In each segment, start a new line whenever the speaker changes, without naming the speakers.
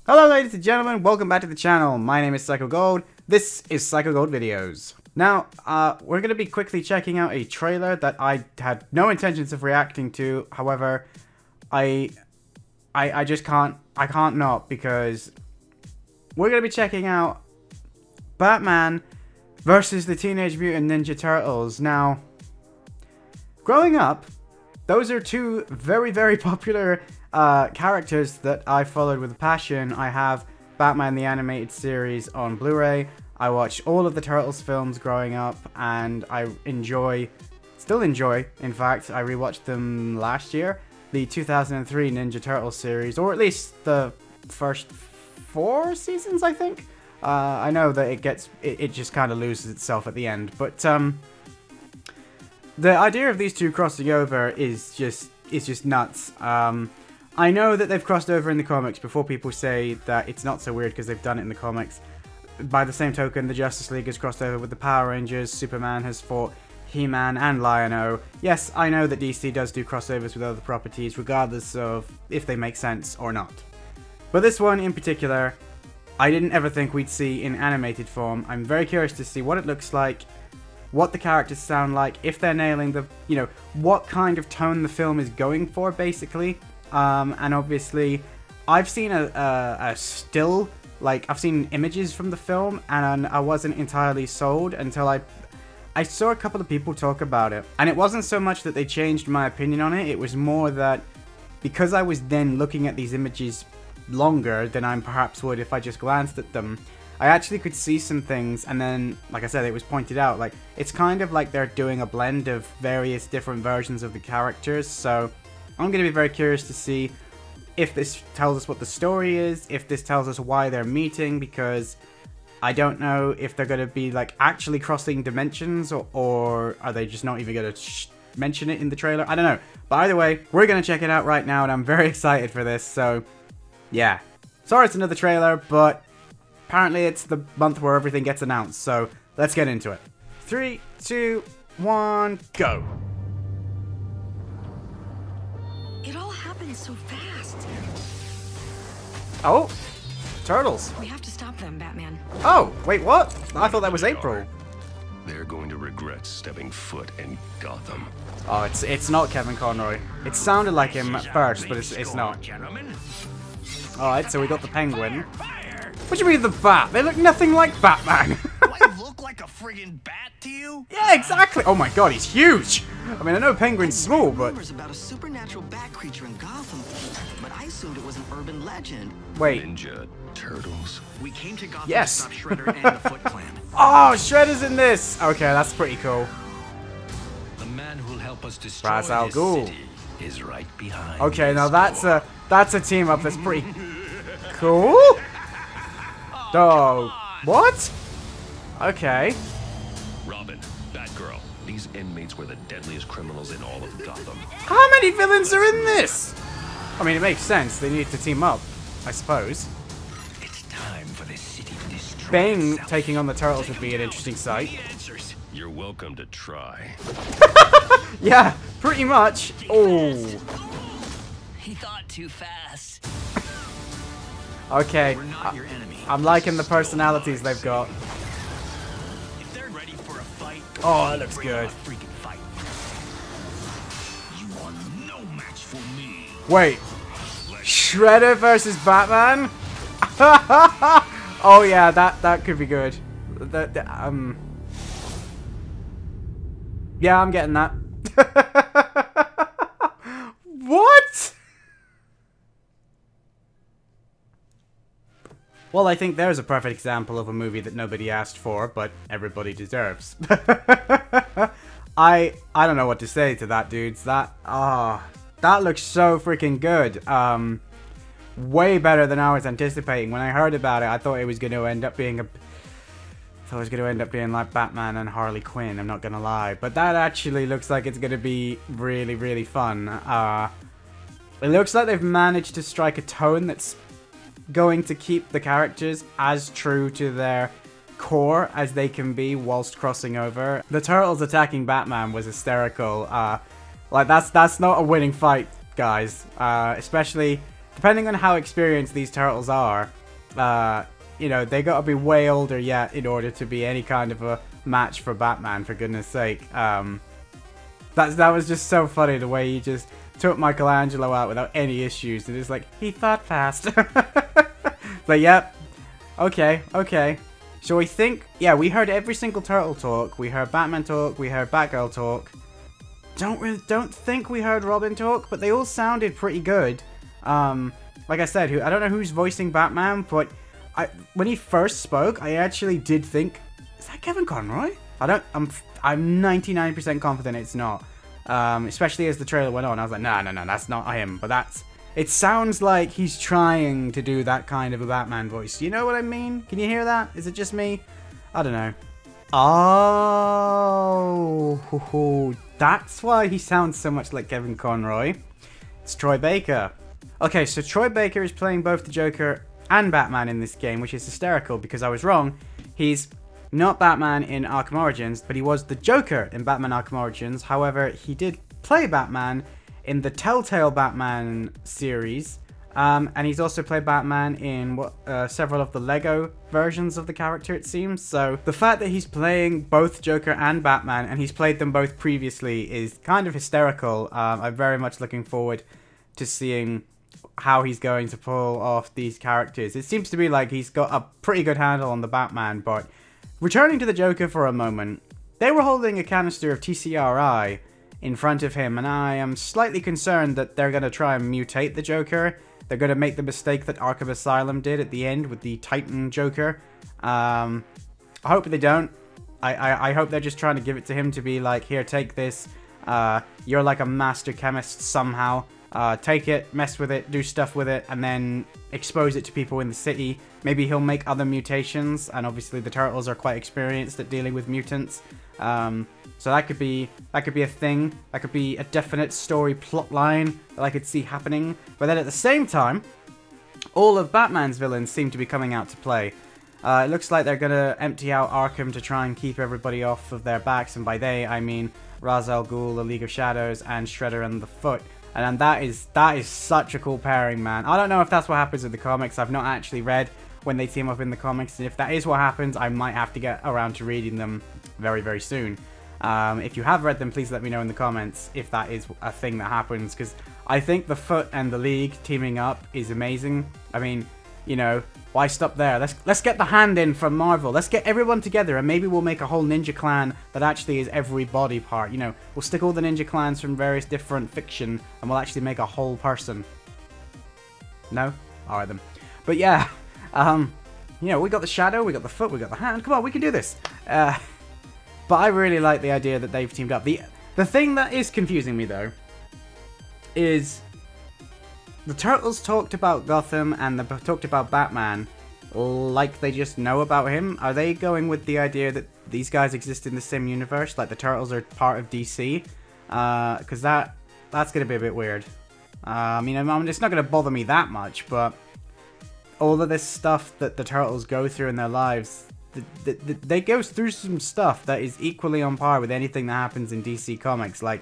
Hello ladies and gentlemen, welcome back to the channel. My name is Psycho Gold. This is Psycho Gold Videos. Now, we're going to be quickly checking out a trailer that I had no intentions of reacting to. However, I just can't not, because we're going to be checking out Batman versus the Teenage Mutant Ninja Turtles. Now, growing up, those are two very, very popular characters that I followed with a passion. I have Batman the Animated Series on Blu-ray. I watched all of the Turtles films growing up, and I still enjoy, in fact, I rewatched them last year, the 2003 Ninja Turtles series, or at least the first 4 seasons, I think. I know that it just kind of loses itself at the end, but the idea of these two crossing over is just nuts. I know that they've crossed over in the comics before people say that it's not so weird because they've done it in the comics. By the same token, the Justice League has crossed over with the Power Rangers, Superman has fought He-Man and Lion-O. Yes, I know that DC does do crossovers with other properties regardless of if they make sense or not. But this one in particular, I didn't ever think we'd see in animated form. I'm very curious to see what it looks like, what the characters sound like, if they're nailing the, what kind of tone the film is going for, basically. And obviously, I've seen a still, I've seen images from the film, and I wasn't entirely sold until I saw a couple of people talk about it. And it wasn't so much that they changed my opinion on it, it was more that because I was then looking at these images longer than I perhaps would if I just glanced at them, I actually could see some things, and then, like I said, it was pointed out, it's kind of like they're doing a blend of various different versions of the characters, so I'm going to be very curious to see if this tells us what the story is, if this tells us why they're meeting, because I don't know if they're going to be, actually crossing dimensions, or are they just not even going to mention it in the trailer? I don't know. But either way, we're going to check it out right now, and I'm very excited for this, so yeah. Sorry it's another trailer, but apparently it's the month where everything gets announced, so let's get into it. 3, 2, 1, go!
It all happened so fast.
Oh, Turtles.
We have to stop them, Batman.
Oh, wait, what? I thought that was April.
They're going to regret stepping foot in Gotham.
Oh, it's not Kevin Conroy. It sounded like him at first, but it's not. Alright, so we got the Penguin. What do you mean the Bat? They look nothing like Batman.
Do I look like a friggin' bat to you?
Yeah, exactly. Oh my god, he's huge. I mean, I know Penguin's small, but
Rumors about a supernatural bat creature in Gotham, but I assumed it was an urban legend.
wait.
Ninja Turtles.
We came to Gotham
Yes.
to stop Shredder and the Foot Clan.
Oh, Shredder's in this. Okay, that's pretty cool.
The man who'll help us destroy
Ra's al
this
Ghul.
city is right behind.
Okay, now that's a team up that's pretty cool. Oh, what? Okay.
Robin, Batgirl. These inmates were the deadliest criminals in all of Gotham.
How many villains are in this? I mean, it makes sense. They need to team up, I suppose.
It's time for this city to destroy
Bane
itself.
taking on the Turtles would be an interesting sight.
You're welcome to try.
Yeah, pretty much. Oh.
He thought too fast.
Okay.
We're not your enemy.
I'm liking the personalities they've got.
If they're ready for a fight,
Oh, that looks
bring on
good.
a freaking fight. You are no match for me.
Wait. Shredder versus Batman? Oh yeah, that could be good. Yeah, I'm getting that. What? Well, I think there's a perfect example of a movie that nobody asked for, but everybody deserves. I don't know what to say to that, dudes. That looks so freaking good. Way better than I was anticipating. When I heard about it, I thought it was going to end up being like Batman and Harley Quinn, I'm not gonna lie. But that actually looks like it's gonna be really, really fun. It looks like they've managed to strike a tone that's going to keep the characters as true to their core as they can be whilst crossing over. The Turtles attacking Batman was hysterical. That's not a winning fight, guys. Especially depending on how experienced these turtles are, you know, they gotta be way older yet in order to be any kind of a match for Batman, for goodness sake. That was just so funny, the way he just took Michelangelo out without any issues, and it's like, he thought fast. But yep, okay. So we think, yeah, we heard every single turtle talk, we heard Batman talk, we heard Batgirl talk. Don't think we heard Robin talk, but they all sounded pretty good. Like I said, I don't know who's voicing Batman, but when he first spoke, I actually did think, is that Kevin Conroy? I'm 99% confident it's not. Especially as the trailer went on, I was like, no, that's not him. But it sounds like he's trying to do that kind of a Batman voice. You know what I mean? Can you hear that? Is it just me? I don't know. Oh, that's why he sounds so much like Kevin Conroy. It's Troy Baker. Okay, so Troy Baker is playing both the Joker and Batman in this game, which is hysterical because I was wrong. He's not Batman in Arkham Origins, but he was the Joker in Batman Arkham Origins. However, he did play Batman in the Telltale Batman series, and he's also played Batman in several of the Lego versions of the character, it seems. So the fact that he's playing both Joker and Batman, and he's played them both previously, is kind of hysterical. I'm very much looking forward to seeing how he's going to pull off these characters. It seems to be like he's got a pretty good handle on the Batman, but returning to the Joker for a moment, they were holding a canister of TCRI in front of him, and I am slightly concerned that they're going to try and mutate the Joker. They're going to make the mistake that Arkham Asylum did at the end with the Titan Joker. I hope they don't. I hope they're just trying to give it to him to be like, here, take this. You're like a master chemist somehow. Take it, mess with it, do stuff with it, and then expose it to people in the city. Maybe he'll make other mutations, and obviously the Turtles are quite experienced at dealing with mutants. So that could be a thing. That could be a definite story plot line that I could see happening. But then at the same time, all of Batman's villains seem to be coming out to play. It looks like they're gonna empty out Arkham to try and keep everybody off of their backs, and by they I mean Ra's al Ghul, the League of Shadows, and Shredder and the Foot. And that is such a cool pairing, man. I don't know if that's what happens in the comics. I've not actually read when they team up in the comics, and if that is what happens, I might have to get around to reading them very, very soon. If you have read them, please let me know in the comments if that is a thing that happens, because I think the Foot and the League teaming up is amazing. I mean, you know, why stop there? Let's get the hand in from Marvel. Let's get everyone together, and maybe we'll make a whole ninja clan that actually is every body part. You know, we'll stick all the ninja clans from various different fiction, and we'll actually make a whole person. No? Alright then. But yeah, you know, we got the Shadow, we got the Foot, we got the hand. Come on, we can do this. But I really like the idea that they've teamed up. The thing that is confusing me, though, is the Turtles talked about Gotham and they talked about Batman like they just know about him. Are they going with the idea that these guys exist in the same universe, like the Turtles are part of DC? Because that's going to be a bit weird. I mean, it's not going to bother me that much, but all of this stuff that the Turtles go through in their lives, they go through some stuff that is equally on par with anything that happens in DC Comics. Like,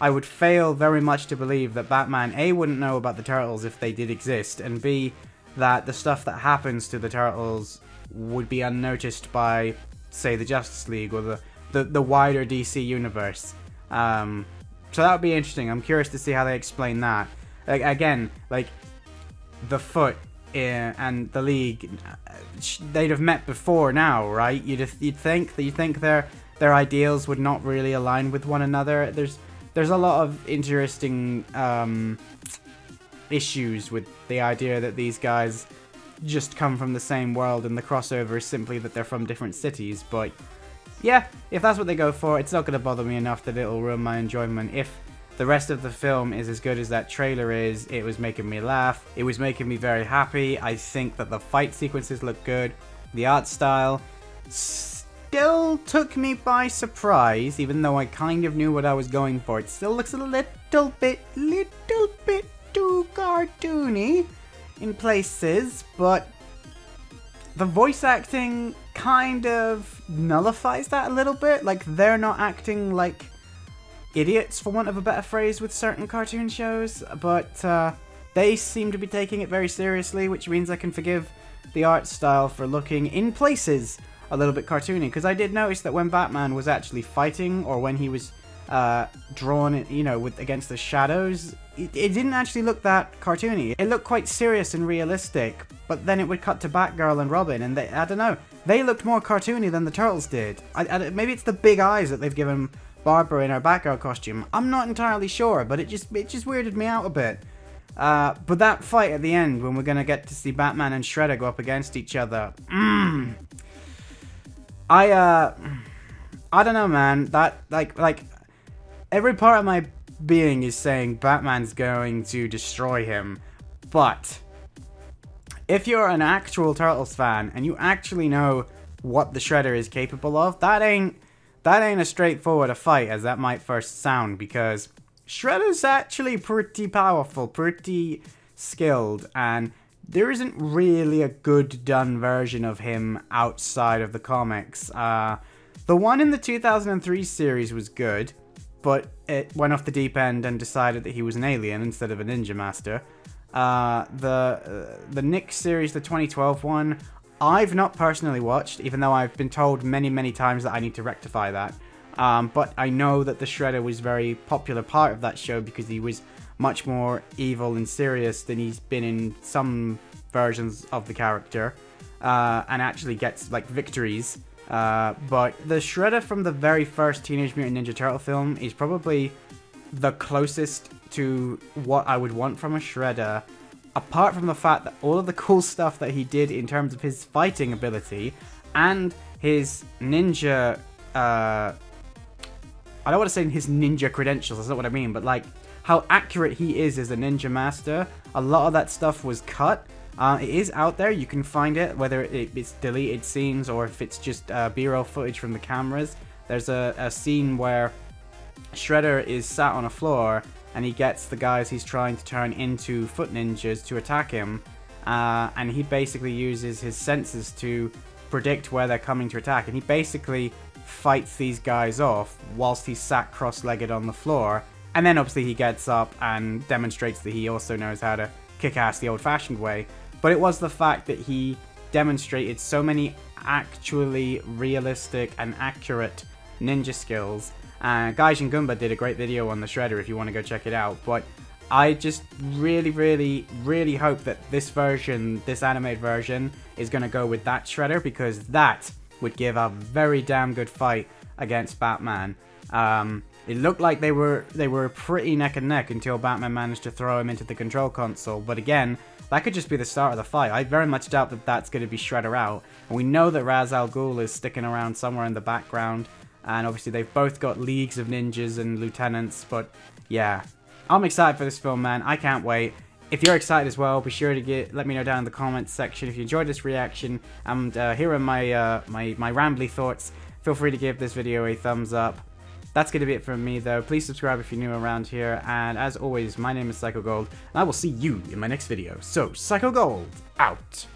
I would fail very much to believe that Batman, A, wouldn't know about the Turtles if they did exist, and B, that the stuff that happens to the Turtles would be unnoticed by, say, the Justice League or the wider DC universe. So that would be interesting. I'm curious to see how they explain that. Like, again, like, the Foot and the League, they'd have met before now, right? You'd think their ideals would not really align with one another. There's a lot of interesting issues with the idea that these guys just come from the same world, and the crossover is simply that they're from different cities. But yeah, if that's what they go for, it's not going to bother me enough that it'll ruin my enjoyment. If the rest of the film is as good as that trailer is, it was making me laugh, it was making me very happy. I think that the fight sequences look good, the art style still took me by surprise, even though I kind of knew what I was going for. It still looks a little bit too cartoony in places, but the voice acting kind of nullifies that a little bit. Like, they're not acting like idiots, for want of a better phrase, with certain cartoon shows, but they seem to be taking it very seriously, which means I can forgive the art style for looking, in places, a little bit cartoony. Because I did notice that when Batman was actually fighting, or when he was drawn, you know, against the shadows, it didn't actually look that cartoony. It looked quite serious and realistic, but then it would cut to Batgirl and Robin, and I don't know, they looked more cartoony than the Turtles did. Maybe it's the big eyes that they've given Barbara in her Batgirl costume. I'm not entirely sure, but it just weirded me out a bit. But that fight at the end, when we're gonna get to see Batman and Shredder go up against each other, I don't know, man. That like every part of my being is saying Batman's going to destroy him, but if you're an actual Turtles fan and you actually know what the Shredder is capable of, that ain't as straightforward a fight as that might first sound, because Shredder's actually pretty powerful, pretty skilled, and there isn't really a good done version of him outside of the comics. The one in the 2003 series was good, but it went off the deep end and decided that he was an alien instead of a ninja master. The Nick series, the 2012 one, I've not personally watched, even though I've been told many times that I need to rectify that. But I know that the Shredder was a very popular part of that show because he was much more evil and serious than he's been in some versions of the character, and actually gets like victories. But the Shredder from the very first Teenage Mutant Ninja Turtle film is probably the closest to what I would want from a Shredder, apart from the fact that all of the cool stuff that he did in terms of his fighting ability and his ninja, I don't want to say his ninja credentials, that's not what I mean, but like how accurate he is as a ninja master. A lot of that stuff was cut. It is out there, you can find it, whether it's deleted scenes or if it's just B-roll footage from the cameras. There's a scene where Shredder is sat on a floor and he gets the guys he's trying to turn into foot ninjas to attack him, and he basically uses his senses to predict where they're coming to attack, and he basically fights these guys off whilst he's sat cross-legged on the floor, and then obviously he gets up and demonstrates that he also knows how to kick ass the old-fashioned way. But it was the fact that he demonstrated so many actually realistic and accurate ninja skills. Gaijin Goomba did a great video on the Shredder if you want to go check it out. But I just really hope that this version, this animated version, is going to go with that Shredder, because that would give a very damn good fight against Batman. It looked like they were pretty neck and neck until Batman managed to throw him into the control console. But again, that could just be the start of the fight. I very much doubt that that's going to be Shredder out. And we know that Ra's al Ghul is sticking around somewhere in the background. And obviously they've both got leagues of ninjas and lieutenants. But yeah, I'm excited for this film, man. I can't wait. If you're excited as well, be sure to let me know down in the comments section if you enjoyed this reaction. And here are my rambly thoughts. Feel free to give this video a thumbs up. That's going to be it from me, though. Please subscribe if you're new around here. And as always, my name is Psycho Gold, and I will see you in my next video. So, Psycho Gold, out.